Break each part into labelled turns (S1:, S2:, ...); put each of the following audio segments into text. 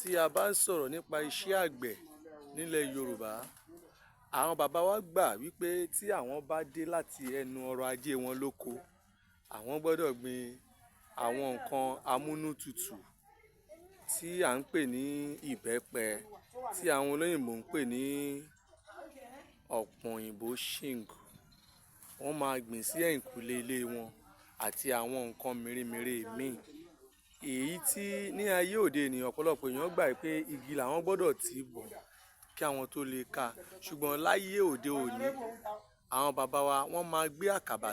S1: Tí a bá ń sọ̀rọ̀ nípa iṣẹ́ àgbẹ̀ nílẹ̀ Yorùbá, àwọn bàbá wa gbà wípé tí àwọn bá dé láti ẹnu ọrọ̀ ajé wọn lóko, àwọn gbọ́dọ̀ gbin àwọn nǹkan amúnútutù tí à ń pè ní ìbẹ́pẹ, tí àwọn olóyìnbó ń pè ní ọ̀pọ̀n òyìnbó shing. Wọ́n máa gbìn sí ẹ̀yìnkùlé ilé wọn àti àwọn nǹkan mèremère míì. Èyí tí ní ayé òde ènìyàn ọ̀pọ̀lọpọ̀ èèyàn gbà pé igi làwọn gbọ́dọ̀ tì bọ̀ kí àwọn tó lè ká. Ṣùgbọ́n láyé òde òní, àwọn bàbá wa wọ́n máa gbé àkàbà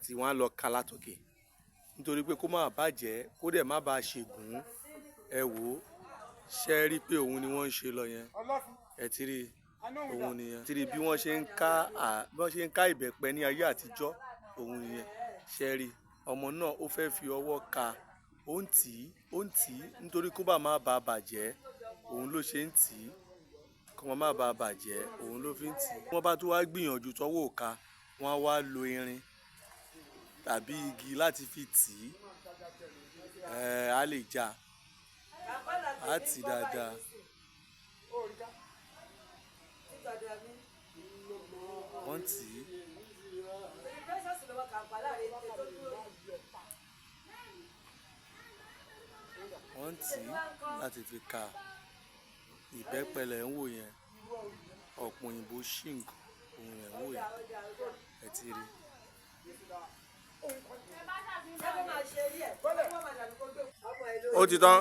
S1: tì, wọ́n á lọ ká látòkè. Nítorí pé kó má bàjẹ́, kó dẹ̀ má bàa ṣègún. Ẹ wò ó, ṣé ẹ rí pé òun ni wọ́n ń ṣe lọ yẹn? Ẹ ti rí òun nìyẹn. Ti rí bí wọ́n ṣe ń ká ìbẹ́pẹ ní ayé àtijọ́, òun nìyẹn. Ṣé ẹ rí? Ọmọ náà ó fẹ́ fi ọwọ́ ká, ó ń tì nítorí kó má bàa bàjẹ́, òun ló ṣe ń tì, kó má bàa bàjẹ́, òun ló fi ń tì. Wọ́n bá tún wá gbìyànjú tọ́wọ́ ò ká, wọ́n á wá lo irin tàbí igi láti fi tì, á lè já, á tì dáadáa. Wọ́n tì láti fi ká. Ìbẹ́pẹ lẹ̀ ń wò yẹn, ọ̀pọ̀n òyìnbó shing, òun lẹ̀ ń wò yẹn. Ẹ ti rí. Ó ti tán.